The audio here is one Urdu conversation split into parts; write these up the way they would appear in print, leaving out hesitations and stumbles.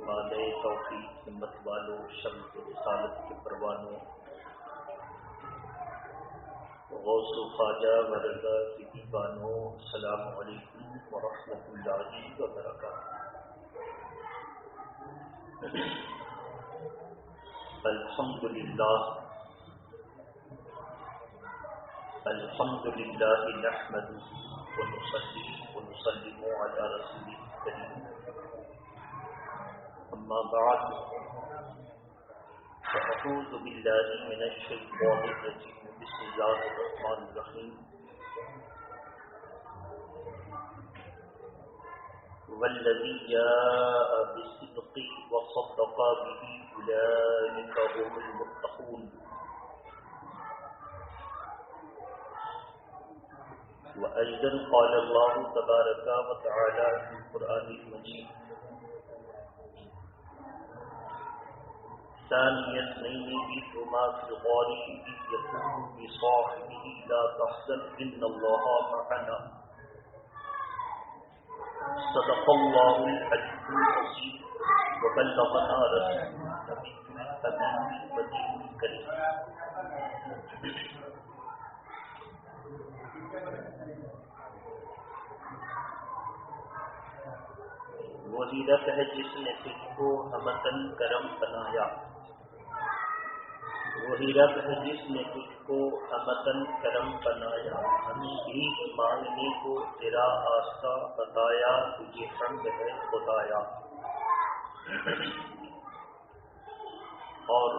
والے توفیق ہمت والوں شمس رسالت کے پروانوں غوث و خواجہ ورضا کی دیوانوں السلام علیکم ورحمۃ اللہ وبرکاتہ۔ الحمدللہ نحمده ونصلي ونسلم على رسوله الكريم اما بعد فاعوذ باللہ من الشیطان الرجیم بسم اللہ الرحمن الرحیم والذی جاء بالصدق وصدق به اولئک هم المتقون وأيضا قال الله تبارك وتعالى في القرآن المجيد ثاني اثنين إذ هما في الغار إذ يقول لصاحبه لا تحزن إن الله معنا صدق الله العلي العظيم وبلغنا رسوله النبي الأمين البديع الكريم۔ وہی رب ہے جس نے تجھ کو ہمتن کرم بنایا، وہی رب ہے جس نے تجھ کو ہمتن کرم بنایا، ہمیں بھی مانگنے کو تیرا آستہ بتایا، تجھے حمد ہے خدایا۔ اور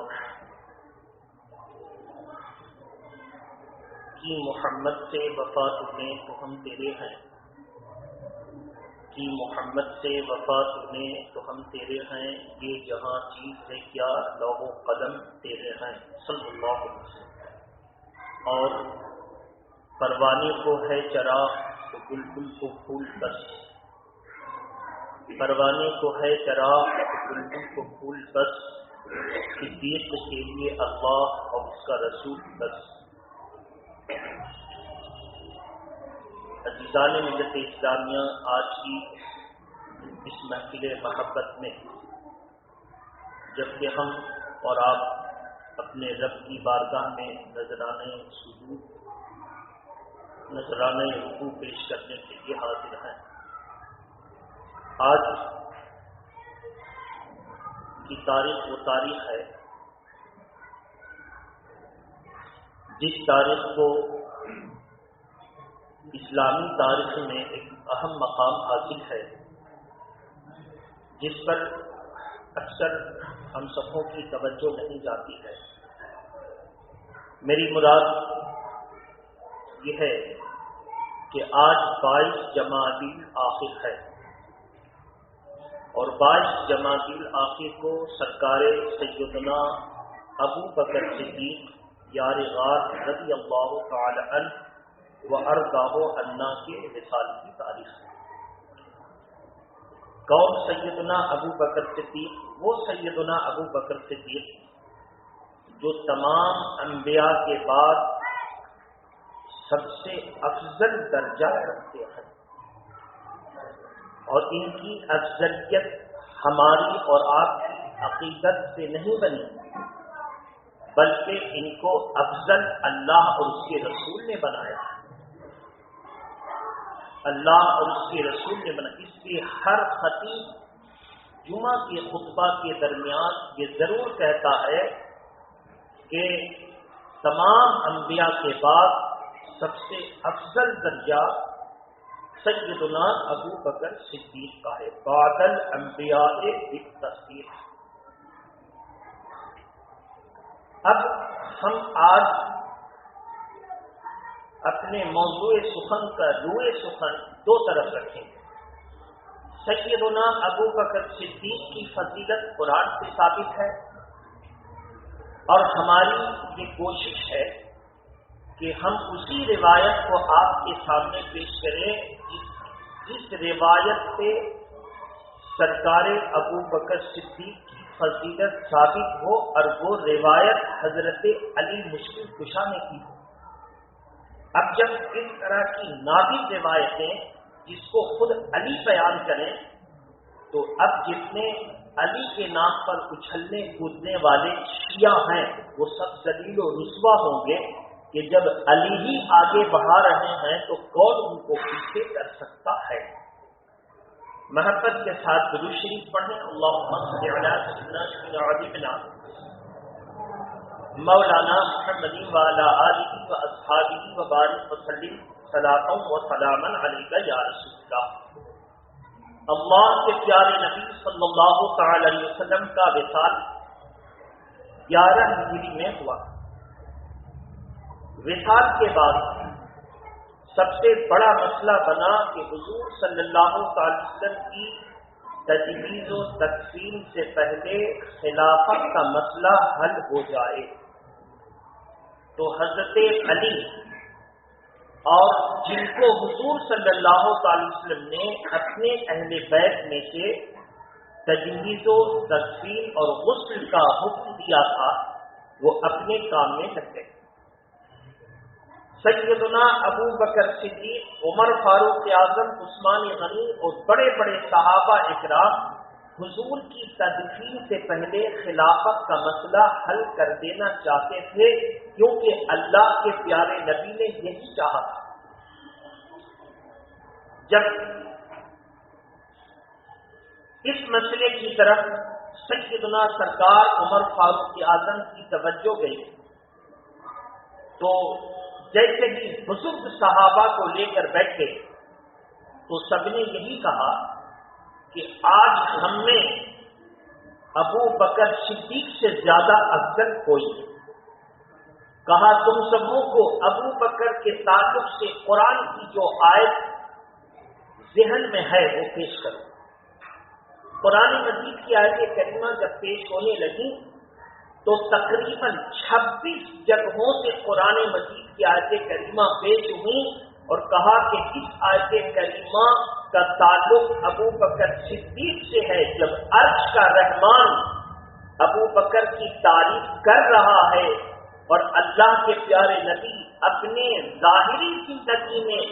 کی محمد سے وفا تمہیں تو ہم تیرے ہیں، کی محمد سے وفا تمہیں تو ہم تیرے ہیں، یہ جہاں چیز ہے کیا لوح و قلم تیرے ہیں صلی اللہ علیہ وسلم۔ اور پروانے کو ہے چراغ تو بلبل کو پھول بس، پروانے کو ہے چراغ تو بلبل کو پھول بس، صدیق کے لیے اللہ اور اس کا رسول بس۔ عزیزان ملت اسلامیہ، آج کی اس محفل محبت میں جبکہ ہم اور آپ اپنے رب کی بارگاہ میں نذرانے سجود نذرانے رکوع پیش کرنے کے لیے حاضر ہیں، آج کی تاریخ وہ تاریخ ہے جس تاریخ کو اسلامی تاریخ میں ایک اہم مقام حاصل ہے، جس پر اکثر ہم سبوں کی توجہ نہیں جاتی ہے۔ میری مراد یہ ہے کہ آج 22 جمادی الآخر ہے، اور 22 جمادی الآخر کو سرکار سیدنا ابو بکر صدیق یار غار رضی اللہ تعالی عنہ وَأَرْضَاهُ عَنَّا کے وصال کی تاریخ ہے۔ کون سیدنا ابو بکر صدیق؟ وہ سیدنا ابو بکر صدیق جو تمام انبیاء کے بعد سب سے افضل درجہ رکھتے ہیں، اور ان کی افضلیت ہماری اور آپ کی عقیدت سے نہیں بنی، بلکہ ان کو افضل اللہ اور اس کے رسول نے بنایا، اللہ اور اس کے رسول نے بنا۔ اس لیے ہر خطیب جمعہ کے خطبہ کے درمیان یہ ضرور کہتا ہے کہ تمام انبیاء کے بعد سب سے افضل درجہ سیدنا ابو بکر صدیق کا ہے، بعد الانبیاء بالتصدیق۔ اب ہم آج اپنے موضوع سخن کا روئے سخن دو طرف رکھیں گے۔ سیدنا ابو بکر صدیق کی فضیلت قرآن سے ثابت ہے، اور ہماری یہ کوشش ہے کہ ہم اسی روایت کو آپ کے سامنے پیش کریں جس روایت سے سرکار ابو بکر صدیق کی فضیلت ثابت ہو، اور وہ روایت حضرت علی مشکل کشا نے کی ہو۔ اب جب اس طرح کی نادر روایتیں جس کو خود علی بیان کریں، تو اب جتنے علی کے نام پر اچھلنے کودنے والے شیعہ ہیں وہ سب ذلیل و رسوا ہوں گے کہ جب علی ہی آگے بڑھا رہے ہیں تو کون ان کو پیچھے کر سکتا ہے۔ محبت کے ساتھ درود شریف پڑھیں۔ اللہم صل علی سیدنا حبیبنا مولانا محمد وعلی آلہ واصحابہ وبارک وسلم صلاۃ و سلاما علیک یا رسول اللہ۔ اللہ کے پیارے نبی صلی اللہ تعالی علیہ وسلم کا وصال 11 ہجری میں ہوا۔ وصال کے بعد سب سے بڑا مسئلہ بنا کہ حضور صلی اللہ تعالی وسلم کی تجویز و تقسیم سے پہلے خلافت کا مسئلہ حل ہو جائے۔ تو حضرت علی اور جن کو حضور صلی اللہ تعالی وسلم نے اپنے اہل بیت میں سے تجویز و تقسیم اور غسل کا حکم دیا تھا وہ اپنے کام میں لگ گئے۔ سیدنا ابو بکر صدیق، عمر فاروق اعظم، عثمان غنی اور بڑے بڑے صحابہ اکرام حضور کی تدفین سے پہلے خلافت کا مسئلہ حل کر دینا چاہتے تھے، کیونکہ اللہ کے پیارے نبی نے یہی چاہا تھا۔ جب اس مسئلے کی طرف سیدنا سرکار عمر فاروق اعظم کی توجہ گئی تو جیسے ہی بزرگ صحابہ کو لے کر بیٹھے تو سب نے یہی کہا کہ آج ہم میں ابو بکر صدیق سے زیادہ افضل کوئی نہیں۔ کہا تم سبوں کو ابو بکر کے تعلق سے قرآن کی جو آیت ذہن میں ہے وہ پیش کرو۔ قرآن مجید کی آیت کریمہ جب پیش ہونے لگی تو تقریباً 26 جگہوں سے قرآن مجید کی آیت کریمہ پیش ہوئی اور کہا کہ اس آیت کریمہ کا تعلق ابو بکر صدیق سے ہے۔ جب عرش کا رحمان ابو بکر کی تعریف کر رہا ہے اور اللہ کے پیارے نبی اپنے ظاہری زندگی میں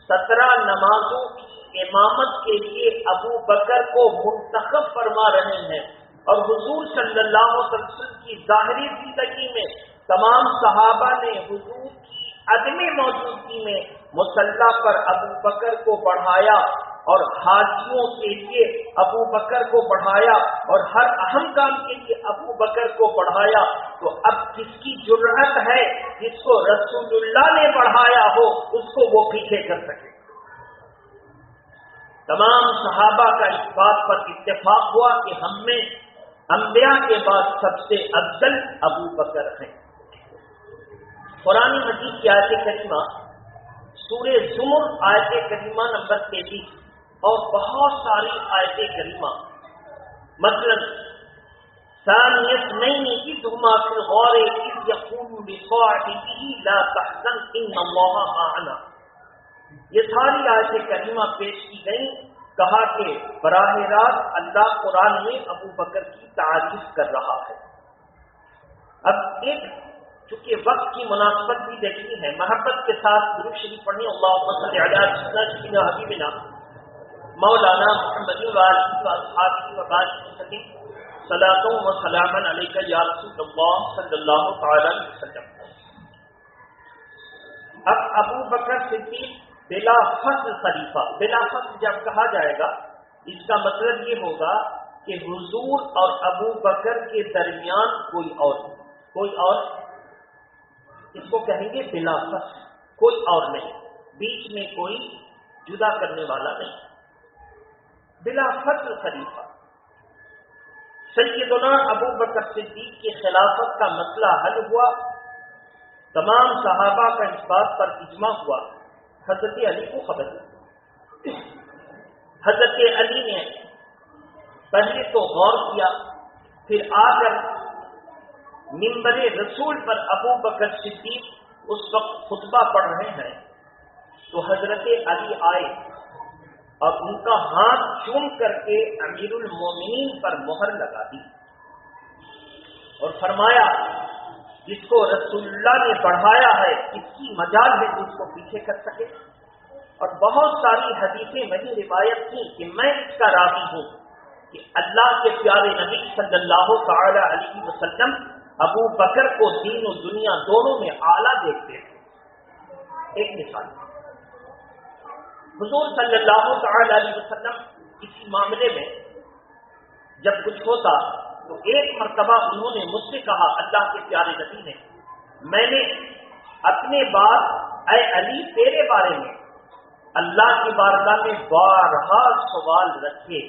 17 نمازوں کی امامت کے لیے ابو بکر کو منتخب فرما رہے ہیں اور حضور صلی اللہ علیہ وسلم کی ظاہری زندگی میں تمام صحابہ نے حضور کی عدم موجودگی میں مصلی پر ابو بکر کو بڑھایا اور حاجیوں کے لیے ابو بکر کو بڑھایا اور ہر اہم کام کے لیے ابو بکر کو بڑھایا، تو اب کس کی جرأت ہے جس کو رسول اللہ نے بڑھایا ہو اس کو وہ پیچھے کر سکے؟ تمام صحابہ کا اس بات پر اتفاق ہوا کہ ہم میں انبیاء کے بعد سب سے افضل ابو بکر ہیں۔ قرآن مجید کی آیت کریمہ سورہ زمر آیت کریمہ نمبر 33 اور بہت ساری آیت کریمہ، مثلا ثانی اثنین اذ ہما فی الغار اذ یقول لصاحبہ لا تحزن ان اللہ معنا، یہ ساری آیت کریمہ پیش کی گئی۔ کہا کہ براہ راست اللہ قرآن میں ابو بکر کی تعریف کر رہا ہے۔ اب ایک چونکہ وقت کی مناسبت بھی دیکھنی ہے، محبت کے ساتھ درود شریف پڑھیں۔ اللہم صل علی سیدنا حبیبنا مولانا محمد وعلی اصحابہ وبارک وسلم صلاۃ و سلاما علیک یا رسول اللہ صلی اللہ تعالی علیہ وسلم۔ اب ابو بکر صدیق بلا فصل خلیفہ، بلا فصل جب کہا جائے گا اس کا مطلب یہ ہوگا کہ حضور اور ابو بکر کے درمیان کوئی اور اس کو کہیں گے بلا فصل، کوئی اور نہیں، بیچ میں کوئی جدا کرنے والا نہیں، بلا فصل خلیفہ۔ سیدنا ابو بکر صدیق کی خلافت کا مسئلہ حل ہوا، تمام صحابہ کا اس بات پر اجماع ہوا، حضرت علی کو خبر دی۔ حضرت علی نے پہلے تو غور کیا، پھر آ کر منبر رسول پر ابو بکر صدیق اس وقت خطبہ پڑھ رہے ہیں تو حضرت علی آئے اور ان کا ہاتھ چوم کر کے امیر المومنین پر مہر لگا دی اور فرمایا جس کو رسول اللہ نے بڑھایا ہے اس کی مجال ہے جس کو پیچھے کر سکے۔ اور بہت ساری حدیثیں وہی روایت تھیں کہ میں اس کا راوی ہوں کہ اللہ کے پیارے نبی صلی اللہ تعالی علیہ وسلم ابو بکر کو دین و دنیا دونوں میں اعلیٰ دیکھتے تھے۔ ایک مثال، حضور صلی اللہ تعالی علیہ وسلم کسی معاملے میں جب کچھ ہوتا تو ایک مرتبہ انہوں نے مجھ سے کہا، اللہ کے پیارے نبی نے، میں نے اپنے بعد اے علی تیرے بارے میں اللہ کی بارگاہ میں بارہا سوال رکھے،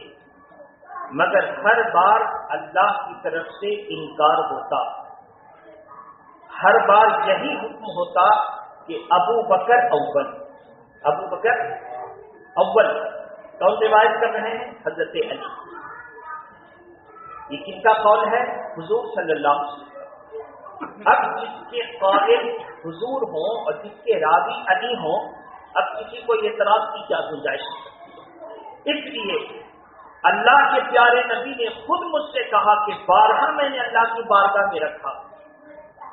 مگر ہر بار اللہ کی طرف سے انکار ہوتا، ہر بار یہی حکم ہوتا کہ ابو بکر اول، ابو بکر اول۔ کون روایت کر رہے ہیں؟ حضرت علی۔ یہ کن کا قول ہے؟ حضور صلی اللہ علیہ وسلم۔ اب جس کے قائل حضور ہوں اور جس کے راوی علی ہوں، اب کسی کو اعتراض کی کیا گنجائش ہے؟ اس لیے اللہ کے پیارے نبی نے خود مجھ سے کہا کہ بارہا میں نے اللہ کی بارگاہ میں رکھا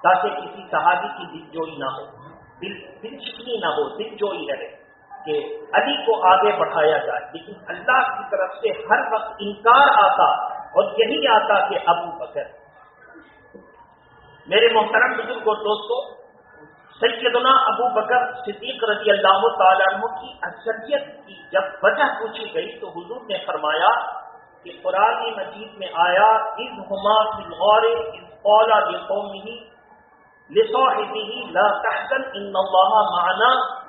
تاکہ کسی صحابی کی دل جوئی نہ ہو، دل شکنی نہ ہو، دل جوئی رہے کہ علی کو آگے بڑھایا جائے، لیکن اللہ کی طرف سے ہر وقت انکار آتا اور یہی آتا کہ ابو بکر۔ میرے محترم بزرگ اور دوستو، سیدنا ابو بکر صدیق رضی اللہ تعالیٰ عنہ کی اصلیت کی جب وجہ پوچھی گئی تو حضور نے فرمایا کہ قرآن مجید میں آیا، اذ ہما فی الغار اذ قال لقومہ لصاحبہ لا تحزن ان اللہ معنا۔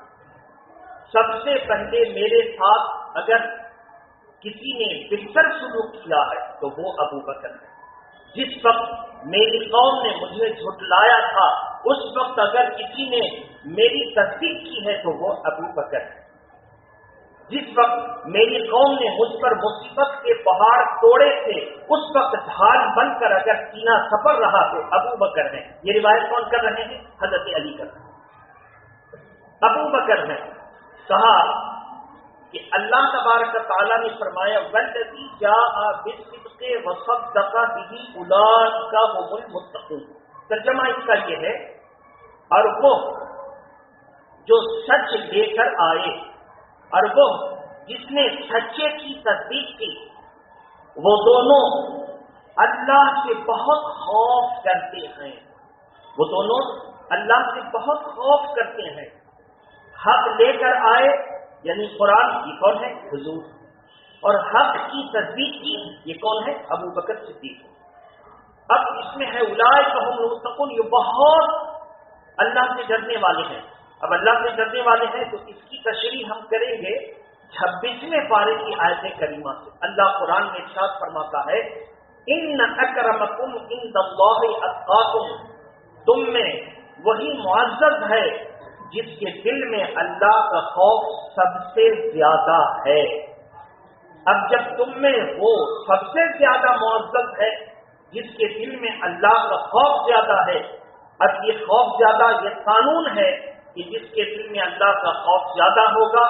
سب سے پہلے میرے ساتھ اگر کسی نے بہتر سلوک کیا ہے تو وہ ابو بکر ہے۔ جس وقت میری قوم نے مجھے جھٹلایا تھا اس وقت اگر کسی نے میری تصدیق کی ہے تو وہ ابو بکر ہے۔ جس وقت میری قوم نے مجھ پر مصیبت کے پہاڑ توڑے تھے اس وقت ڈھال بن کر اگر سینہ سفر رہا تو ابو بکر ہے۔ یہ روایت کون کر رہے ہیں؟ حضرت علی کر رہے ہیں، ابو بکر ہیں۔ کہا کہ اللہ تبارک تعالیٰ نے فرمایا والذی جاء بالصدق وصدق بہ اولئک هم المتقون۔ ترجمہ اس کا یہ ہے، اور وہ جو سچ لے کر آئے اور وہ جس نے سچے کی تصدیق کی، وہ دونوں اللہ سے بہت خوف کرتے ہیں، وہ دونوں اللہ سے بہت خوف کرتے ہیں۔ حق لے کر آئے یعنی قرآن، یہ کون ہے؟ حضور۔ اور حق کی تصدیق کی، یہ کون ہے؟ ابو بکر صدیق۔ اب اس میں ہے اولئک هم المتقون، یہ بہت اللہ سے ڈرنے والے ہیں۔ اب اللہ سے ڈرنے والے ہیں تو اس کی تشریح ہم کریں گے 26ویں پارے کی آیت کریمہ سے۔ اللہ قرآن میں ارشاد فرماتا ہے ان اکرمکم عند اللہ اتقاکم، تم میں وہی معزز ہے جس کے دل میں اللہ کا خوف سب سے زیادہ ہے۔ اب جب تم میں وہ سب سے زیادہ معزز ہے جس کے دل میں اللہ کا خوف زیادہ ہے، اب یہ خوف زیادہ یہ قانون ہے کہ جس کے دل میں اللہ کا خوف زیادہ ہوگا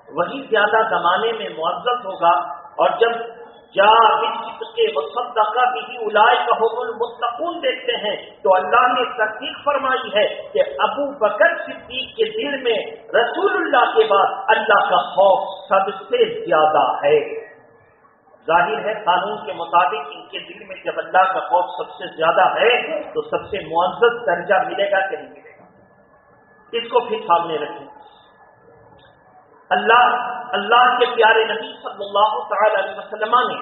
وہی زیادہ زمانے میں معزز ہوگا۔ اور جب جا بالصدق وصدق بہ اولئک هم المتقون دیکھتے ہیں تو اللہ نے تصدیق فرمائی ہے کہ ابو بکر صدیق کے دل میں رسول اللہ کے بعد اللہ کا خوف سب سے زیادہ ہے۔ ظاہر ہے قانون کے مطابق ان کے دل میں جب اللہ کا خوف سب سے زیادہ ہے تو سب سے معزز درجہ ملے گا کہ نہیں ملے گا؟ اس کو پھر سامنے رکھیں۔ اللہ کے پیارے نبی صلی اللہ تعالی علیہ وسلم نے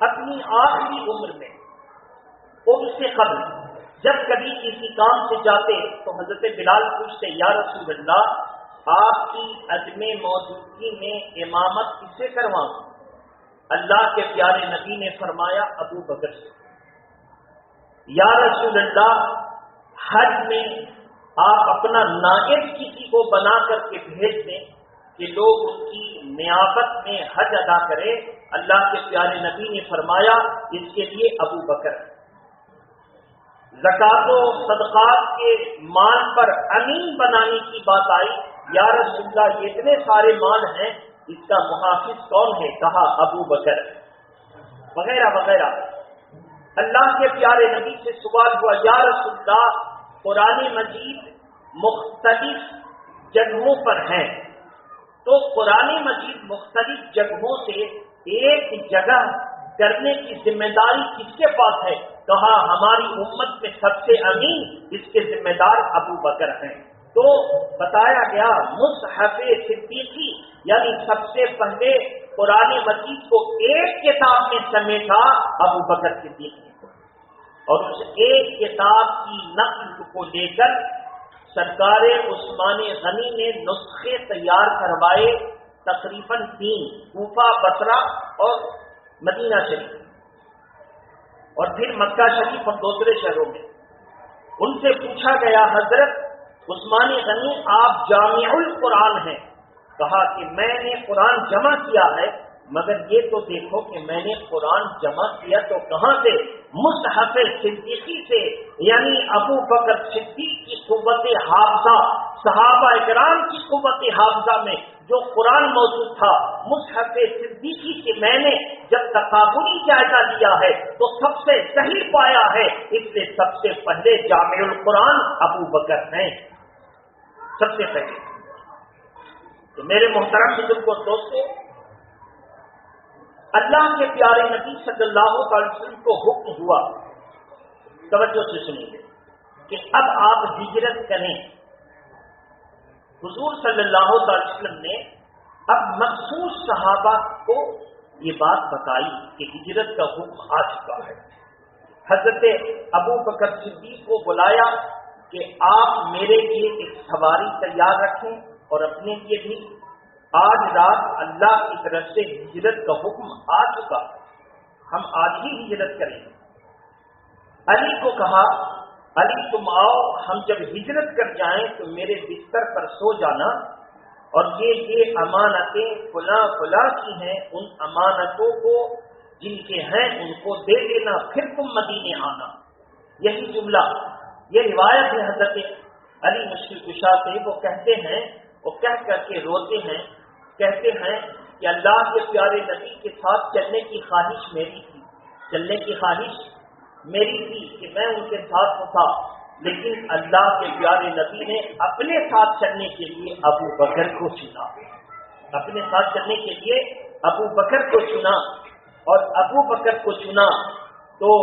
اپنی آخری عمر میں عمر سے قبل جب کبھی کسی کام سے جاتے تو حضرت بلال پوچھتے یا رسول اللہ آپ کی عدم موجودگی میں امامت کس سے کرواؤں؟ اللہ کے پیارے نبی نے فرمایا ابو بکر سے۔ یا رسول اللہ حج میں آپ اپنا نائب کسی کو بنا کر کے بھیج دیں کہ لوگ ان کی نیابت میں حج ادا کریں۔ اللہ کے پیارے نبی نے فرمایا اس کے لیے ابو بکر۔ زکات و صدقات کے مال پر امین بنانے کی بات آئی، یا رسول اللہ یہ اتنے سارے مال ہیں اس کا محافظ کون ہے؟ کہا ابو بکر، وغیرہ وغیرہ۔ اللہ کے پیارے نبی سے سوال ہوا یا رسول اللہ قرآن مجید مختلف جگہوں پر ہیں، تو قرآن مجید مختلف جگہوں سے ایک جگہ کرنے کی ذمہ داری کس کے پاس ہے؟ کہا ہماری امت میں سب سے امین اس کے ذمہ دار ابو بکر ہیں۔ تو بتایا گیا مصحف صدیقی یعنی سب سے پہلے قرآن مجید کو ایک کتاب میں سمیٹا ابو بکر صدیق نے، اور اس ایک کتاب کی نقل کو لے کر سرکار عثمان غنی نے نسخے تیار کروائے تقریباً 3، کوفہ، بصرہ اور مدینہ شریف، اور پھر مکہ شریف اور دوسرے شہروں میں۔ ان سے پوچھا گیا حضرت عثمان غنی آپ جامع القرآن ہیں، کہا کہ میں نے قرآن جمع کیا ہے، مگر یہ تو دیکھو کہ میں نے قرآن جمع کیا تو کہاں سے؟ مصحف صدیقی سے، یعنی ابو بکر صدیق کی قوت حافظہ، صحابہ اکرام کی قوت حافظہ میں جو قرآن موجود تھا مصحف صدیقی سے میں نے جب تقابلی جائزہ لیا ہے تو سب سے صحیح پایا ہے، اس سے سب سے پہلے جامع القرآن ابو بکر ہیں، سب سے پہلے۔ تو میرے محترم بزرگ کو دوستو، اللہ کے پیارے نبی صلی اللہ علیہ وسلم کو حکم ہوا، توجہ سے سنیں گے، کہ اب آپ ہجرت کریں۔ حضور صلی اللہ علیہ وسلم نے اب مخصوص صحابہ کو یہ بات بتائی کہ ہجرت کا حکم آ چکا ہے۔ حضرت ابو بکر صدیق کو بلایا کہ آپ میرے لیے ایک سواری تیار رکھیں اور اپنے لیے بھی، آج رات اللہ کی طرف سے ہجرت کا حکم آ چکا، ہم آج ہی ہجرت کریں گے۔ علی کو کہا علی تم آؤ، ہم جب ہجرت کر جائیں تو میرے بستر پر سو جانا، اور یہ امانتیں فلاں فلاں کی ہیں، ان امانتوں کو جن کے ہیں ان کو دے دینا، پھر تم مدینے آنا۔ یہی جملہ، یہ روایت ہے حضرت علی مشکل کشا سے، وہ کہتے ہیں، وہ کہہ کر کے روتے ہیں، کہتے ہیں کہ اللہ کے پیارے نبی کے ساتھ چلنے کی خواہش میری تھی، چلنے کی خواہش میری تھی کہ میں ان کے ساتھ ہوتا، لیکن اللہ کے پیارے نبی نے اپنے ساتھ چلنے کے لیے ابو بکر کو چنا، اپنے ساتھ چلنے کے لیے ابو بکر کو چنا، اور ابو بکر کو چنا تو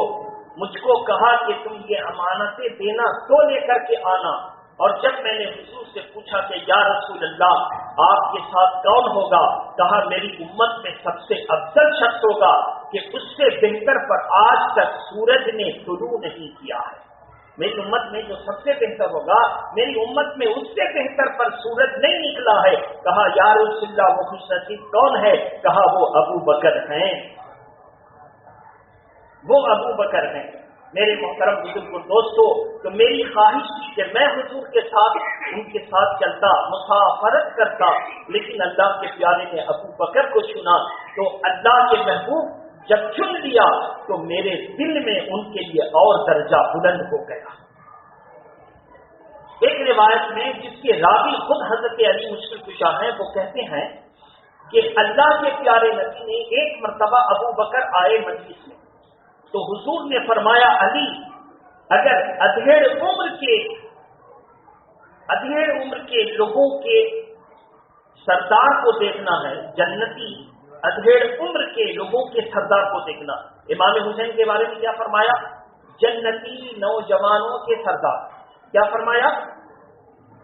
مجھ کو کہا کہ تم یہ امانتیں دینا تو لے کر کے آنا۔ اور جب میں نے حضور سے پوچھا کہ یا رسول اللہ آپ کے ساتھ کون ہوگا، کہا میری امت میں سب سے افضل شخص ہوگا کہ اس سے بہتر پر آج تک سورج نے طلوع نہیں کیا ہے۔ میری امت میں جو سب سے بہتر ہوگا، میری امت میں اس سے بہتر پر سورج نہیں نکلا ہے۔ کہا یا رسول اللہ وہ خوش نصیب کون ہے؟ کہا وہ ابو بکر ہیں، وہ ابو بکر ہیں۔ میرے محترم بزرگ دوستو، تو میری خواہش تھی کہ میں حضور کے ساتھ ان کے ساتھ چلتا، مسافرت کرتا، لیکن اللہ کے پیارے نے ابو بکر کو چنا۔ تو اللہ کے محبوب جب چن لیا تو میرے دل میں ان کے لیے اور درجہ بلند ہو گیا۔ ایک روایت میں جس کے راوی خود حضرت علی مشکل کشا ہیں، وہ کہتے ہیں کہ اللہ کے پیارے نبی نے ایک مرتبہ ابو بکر آئے مجلس میں، تو حضور نے فرمایا علی اگر ادھیڑ عمر کے لوگوں کے سردار کو دیکھنا ہے، جنتی ادھیڑ عمر کے لوگوں کے سردار کو دیکھنا، امام حسین کے بارے میں کیا فرمایا؟ جنتی نوجوانوں کے سردار، کیا فرمایا؟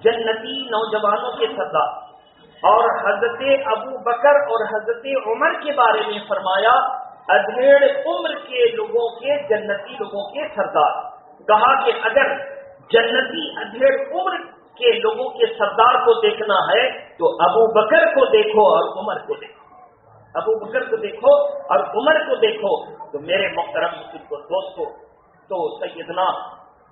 جنتی نوجوانوں کے سردار۔ اور حضرت ابو بکر اور حضرت عمر کے بارے میں فرمایا ادھیڑ عمر کے لوگوں کے جنتی لوگوں کے سردار۔ کہا کہ اگر جنتی ادھیڑ عمر کے لوگوں کے سردار کو دیکھنا ہے تو ابو بکر کو دیکھو اور عمر کو دیکھو، ابو بکر کو دیکھو اور عمر کو دیکھو۔ تو میرے محترم دوستو، تو سیدنا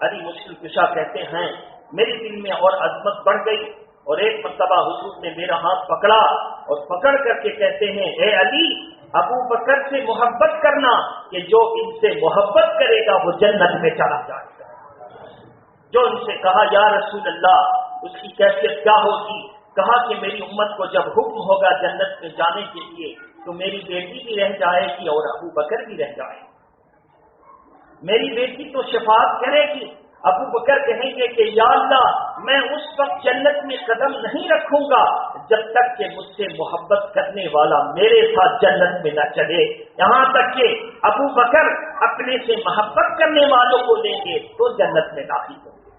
علی مشکل کشا کہتے ہیں میرے دل میں اور عظمت بڑھ گئی، اور ایک مرتبہ حضور نے میرا ہاتھ پکڑا اور پکڑ کر کے کہتے ہیں اے علی ابو بکر سے محبت کرنا کہ جو ان سے محبت کرے گا وہ جنت میں چلا جائے گا۔ جو ان سے کہا یا رسول اللہ اس کی کیفیت کیا ہوگی؟ کہا کہ میری امت کو جب حکم ہوگا جنت میں جانے کے لیے تو میری بیٹی بھی رہ جائے گی اور ابو بکر بھی رہ جائے گی، میری بیٹی تو شفاعت کرے گی، ابو بکر کہیں گے کہ یا اللہ میں اس وقت جنت میں قدم نہیں رکھوں گا جب تک کہ مجھ سے محبت کرنے والا میرے ساتھ جنت میں نہ چلے. یہاں تک کہ ابو بکر اپنے سے محبت کرنے والوں کو لیں گے تو جنت میں داخل ہوں گے.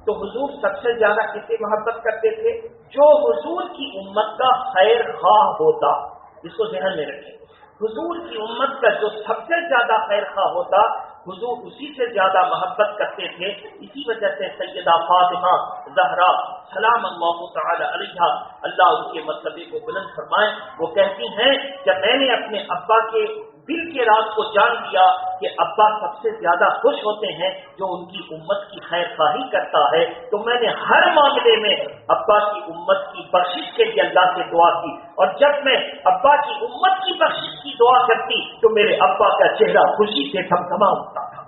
تو حضور سب سے زیادہ کس سے محبت کرتے تھے؟ جو حضور کی امت کا خیر خواہ ہوتا. اس کو ذہن میں رکھیں. حضور کی امت کا جو سب سے زیادہ خیر خواہ ہوتا حضور اسی سے زیادہ محبت کرتے تھے. اسی وجہ سے سیدہ فاطمہ زہرا سلام اللہ تعالی علیہا اللہ ان کے مرتبے کو بلند فرمائے، وہ کہتی ہیں کہ میں نے اپنے ابا کے دل کے راز کو جان لیا کہ ابا سب سے زیادہ خوش ہوتے ہیں جو ان کی امت کی خیر خواہی کرتا ہے. تو میں نے ہر معاملے میں ابا کی امت کی بخشش کے لیے اللہ سے دعا کی، اور جب میں ابا کی امت کی بخشش کی دعا کرتی تو میرے ابا کا چہرہ خوشی سے تھمتھما اٹھتا تھا.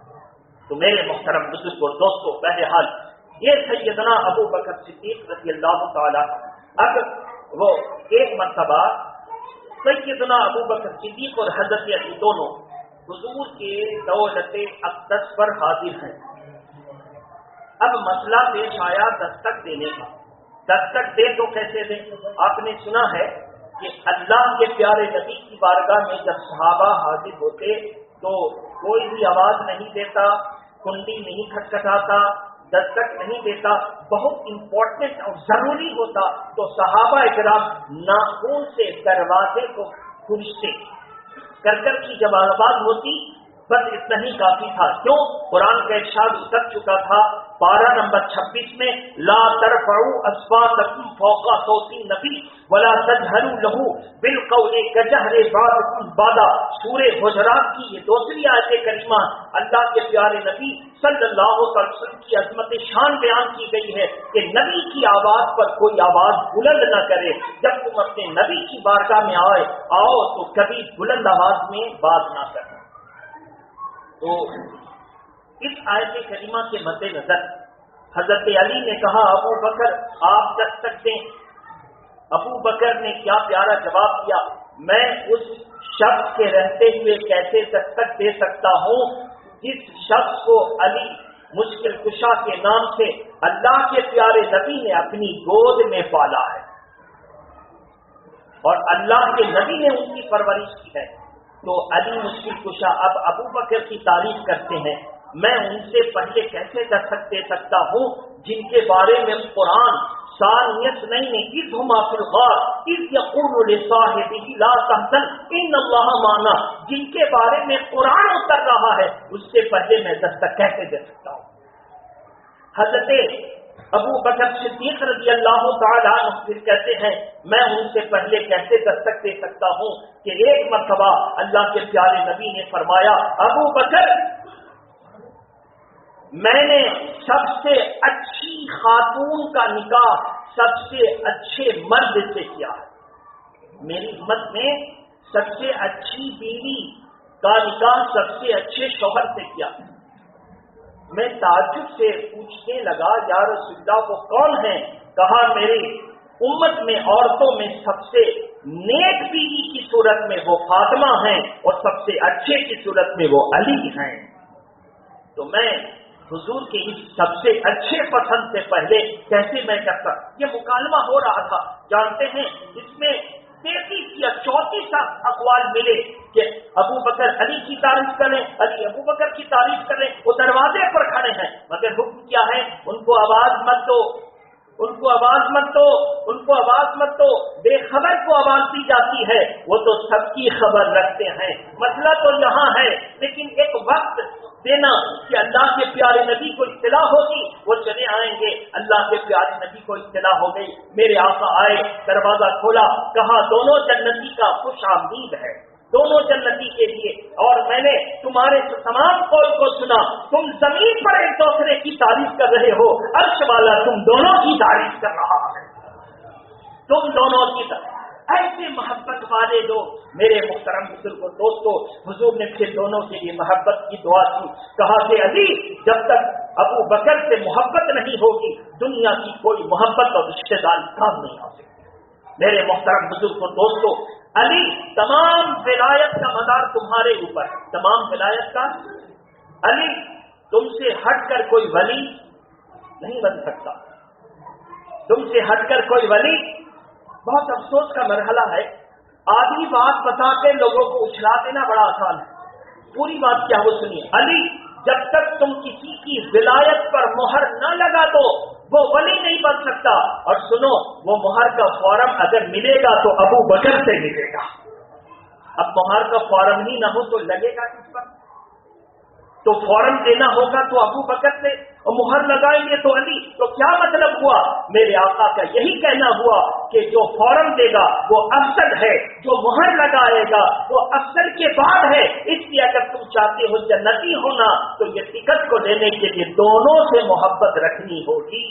تو میرے محترم بزرگ اور دوستوں، بہرحال یہ سیدنا ابو بکر صدیق رضی اللہ تعالیٰ. اب وہ ایک مرتبہ سیدنا ابو بکر صدیق اور حضرت علی دونوں حضور کے دولت اقدس پر حاضر ہیں. اب مسئلہ پیش آیا دستک دینے کا. دستک دے تو کیسے دیں؟ آپ نے سنا ہے کہ اللہ کے پیارے نبی کی بارگاہ میں جب صحابہ حاضر ہوتے تو کوئی بھی آواز نہیں دیتا، کنڈی نہیں کھٹکھٹاتا، دستک نہیں دیتا. بہت امپورٹنٹ اور ضروری ہوتا تو صحابہ اکرام ناخون سے دروازے کو کھرچتے. کرکر کی جب آواز ہوتی بس اتنا ہی کافی تھا. کیوں؟ قرآن کا ارشاد اتر چکا تھا پارہ نمبر 26 میں، لا ترفعوا اصواتکم فوق صوت النبی ولا تجہروا له بالقول کجہر بعضکم بعضا. سورہ حجرات کی یہ دوسری آیت کریمہ اللہ کے پیارے نبی صلی اللہ علیہ وسلم کی عظمت شان بیان کی گئی ہے کہ نبی کی آواز پر کوئی آواز بلند نہ کرے. جب تم اپنے نبی کی بارگاہ میں آؤ تو کبھی بلند آواز میں بات نہ کرنا. تو اس آیت کریمہ کے مد نظر حضرت علی نے کہا ابو بکر آپ دستک دیں. ابو بکر نے کیا پیارا جواب دیا، میں اس شخص کے رہتے ہوئے کیسے دستک دے سکتا ہوں جس شخص کو علی مشکل کشا کے نام سے اللہ کے پیارے نبی نے اپنی گود میں پالا ہے اور اللہ کے نبی نے ان کی پرورش کی ہے. تو علی مشکل کشا اب ابو بکر کی تعریف کرتے ہیں. میں ان سے پہلے کیسے دستک دے سکتا ہوں جن کے بارے میں قرآن ثانیت نہیں اذ ہما فی الغار اذ یقول لصاحبہ لا تحزن ان اللہ معنا، جن کے بارے میں قرآن اتر رہا ہے اس سے پہلے میں دستک کیسے دے سکتا ہوں. حضرت ابو بکر صدیق رضی اللہ تعالیٰ عنہ پھر کہتے ہیں میں ان سے پہلے کیسے دستک دے سکتا ہوں کہ ایک مرتبہ اللہ کے پیارے نبی نے فرمایا ابو بکر میں نے سب سے اچھی خاتون کا نکاح سب سے اچھے مرد سے کیا ہے. میری امت میں سب سے اچھی بیوی کا نکاح سب سے اچھے شوہر سے کیا. میں تعجب سے پوچھنے لگا یا رسول اللہ وہ کون ہیں؟ کہا میری امت میں عورتوں میں سب سے نیک بیوی کی صورت میں وہ فاطمہ ہیں اور سب سے اچھے کی صورت میں وہ علی ہیں. تو میں حضور کے اس سب سے اچھے پسند سے پہلے کیسے میں کرتا؟ یہ مکالمہ ہو رہا تھا. جانتے ہیں اس میں 33 یا 34 اقوال ملے کہ ابو بکر علی کی تعریف کریں، علی ابو بکر کی تعریف کریں. وہ دروازے پر کھڑے ہیں مگر حکم کیا ہے ان کو آواز مت دو، ان کو آواز مت دو، ان کو آواز مت دو. بے خبر کو آواز دی جاتی ہے، وہ تو سب کی خبر رکھتے ہیں. مسئلہ تو یہاں ہے لیکن ایک وقت دینا کہ اللہ کے پیارے نبی کو اطلاع ہوگی وہ چلے آئیں گے. اللہ کے پیارے نبی کو اطلاع ہو گئی. میرے آقا آئے، دروازہ کھولا، کہا دونوں جنتی کا خوش آمدید ہے، دونوں جنتی کے لیے. اور میں نے تمہارے تمام قول کو سنا. تم زمین پر ایک دوسرے کی تعریف کر رہے ہو، عرش والا تم دونوں کی تعریف کر رہا ہے، تم دونوں کی ایسے محبت والے لوگ. میرے محترم بزرگ و دوستو حضور نے پھر دونوں کے لیے محبت کی دعا کی. کہا کہ علی جب تک ابو بکر سے محبت نہیں ہوگی دنیا کی کوئی محبت اور رشتے داری کام نہیں آ سکتی. میرے محترم بزرگ و دوستو علی تمام ولایت کا مدار تمہارے اوپر ہے، تمام ولایت کا. علی تم سے ہٹ کر کوئی ولی نہیں بن سکتا، تم سے ہٹ کر کوئی ولی۔ بہت افسوس کا مرحلہ ہے، آدھی بات بتا کے لوگوں کو اچھلا دینا بڑا آسان ہے، پوری بات کیا وہ سنیے۔ علی جب تک تم کسی کی ولایت پر مہر نہ لگا دو وہ ولی نہیں بن سکتا، اور سنو وہ مہر کا فارم اگر ملے گا تو ابو بکر سے ملے گا۔ اب مہر کا فارم ہی نہ ہو تو لگے گا کس پر؟ تو فارم دینا ہوگا تو ابو بکر سے، اور مہر لگائیں گے تو علی۔ تو کیا مطلب ہوا؟ میرے آقا کا یہی کہنا ہوا کہ جو فارم دے گا وہ افضل ہے، جو مہر لگائے گا وہ افضل کے بعد ہے۔ اس لیے اگر تم چاہتے ہو جنتی ہونا تو یہ ٹکٹ کو دینے کے لیے دونوں سے محبت رکھنی ہوگی۔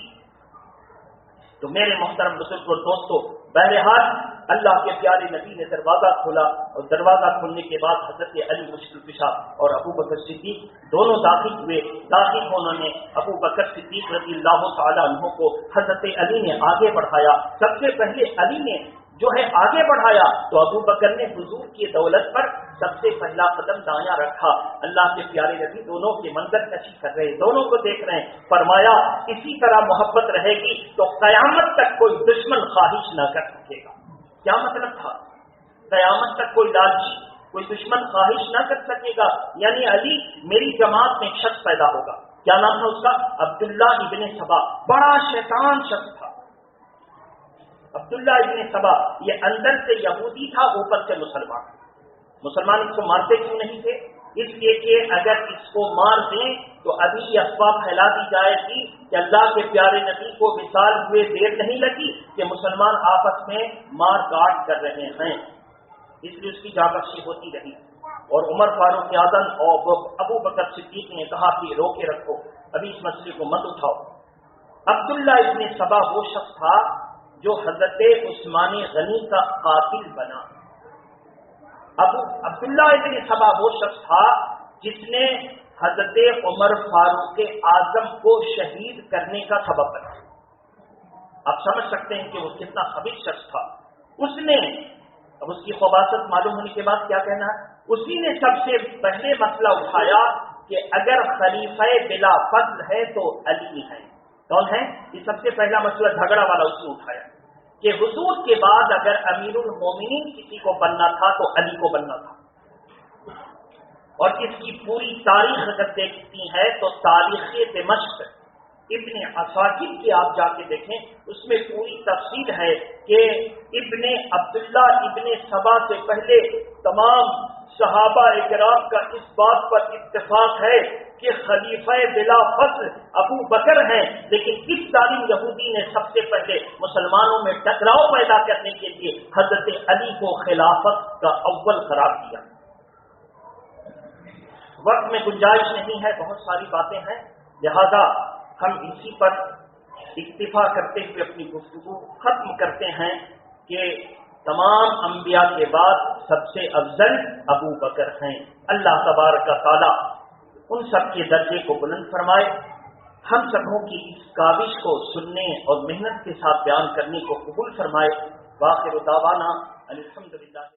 تو میرے محترم بزرگ اور دوستو، بہرحال اللہ کے پیارے نبی نے دروازہ کھولا، اور دروازہ کھولنے کے بعد حضرت علی مشکل کشا اور ابو بکر صدیق دونوں داخل ہوئے۔ داخل انہوں نے ابو بکر صدیق رضی اللہ تعالیٰ عنہ کو حضرت علی نے آگے بڑھایا۔ سب سے پہلے علی نے جو ہے آگے بڑھایا تو ابو بکر نے حضور کی دولت پر سب سے پہلا قدم دایاں رکھا۔ اللہ کے پیارے نبی دونوں کے منظر کشی کر رہے، دونوں کو دیکھ رہے ہیں۔ فرمایا اسی طرح محبت رہے گی تو قیامت تک کوئی دشمن خواہش نہ کر سکے گا۔ کیا مطلب تھا؟ قیامت تک کوئی لالچی، کوئی دشمن خواہش نہ کر سکے گا، یعنی علی میری جماعت میں ایک شخص پیدا ہوگا، کیا نام تھا اس کا؟ عبداللہ ابن سبا، بڑا شیطان شخص تھا عبداللہ ابن سبا۔ یہ اندر سے یہودی تھا، اوپر سے مسلمان۔ مسلمان اس کو مارتے کیوں نہیں تھے؟ اس لیے کہ اگر اس کو مار دیں تو ابھی یہ افواہ پھیلا دی جائے گی کہ اللہ کے پیارے نبی کو وصال ہوئے دیر نہیں لگی کہ مسلمان آپس میں مار کاٹ کر رہے ہیں، اس لیے اس کی جانبخشی ہوتی رہی۔ اور عمر فاروق اعظم اور ابو بکر صدیق نے کہا کہ روکے رکھو، ابھی اس مسئلے کو مت اٹھاؤ۔ عبداللہ ابن سبا وہ شخص تھا جو حضرت عثمان غنی کا قاتل بنا۔ عبداللہ ابن سبا وہ شخص تھا جس نے حضرت عمر فاروق اعظم کو شہید کرنے کا سبب بنا۔ آپ سمجھ سکتے ہیں کہ وہ کتنا خبیث شخص تھا۔ اس نے، اب اس کی خباثت معلوم ہونے کے بعد کیا کہنا ہے، اسی نے سب سے پہلے مسئلہ اٹھایا کہ اگر خلیفہ بلا فضل ہے تو علی ہے۔ کون ہے؟ یہ سب سے پہلا مسئلہ جھگڑا والا اس نے اٹھایا کہ حضور کے بعد اگر امیر المومنین کسی کو بننا تھا تو علی کو بننا تھا۔ اور اس کی پوری تاریخ اگر دیکھتی ہے تو تاریخ دمشق ابن عساکر کی آپ جا کے دیکھیں، اس میں پوری تفصیل ہے کہ ابن عبداللہ ابن سبا سے پہلے تمام صحابہ اکرام کا اس بات پر اتفاق ہے کہ خلیفہ بلا فضل ابو بکر ہیں، لیکن اس ظالم یہودی نے سب سے پہلے مسلمانوں میں ٹکراؤ پیدا کرنے کے لیے حضرت علی کو خلافت کا اول قرار دیا۔ وقت میں گنجائش نہیں ہے، بہت ساری باتیں ہیں، لہذا ہم اسی پر اکتفا کرتے ہوئے اپنی گفتگو ختم کرتے ہیں کہ تمام انبیاء کے بعد سب سے افضل ابو بکر ہیں۔ اللہ تبارک تعالی ان سب کے درجے کو بلند فرمائے، ہم سبوں کی اس کاوش کو سننے اور محنت کے ساتھ بیان کرنے کو قبول فرمائے۔ وآخر دعوانا الحمدللہ۔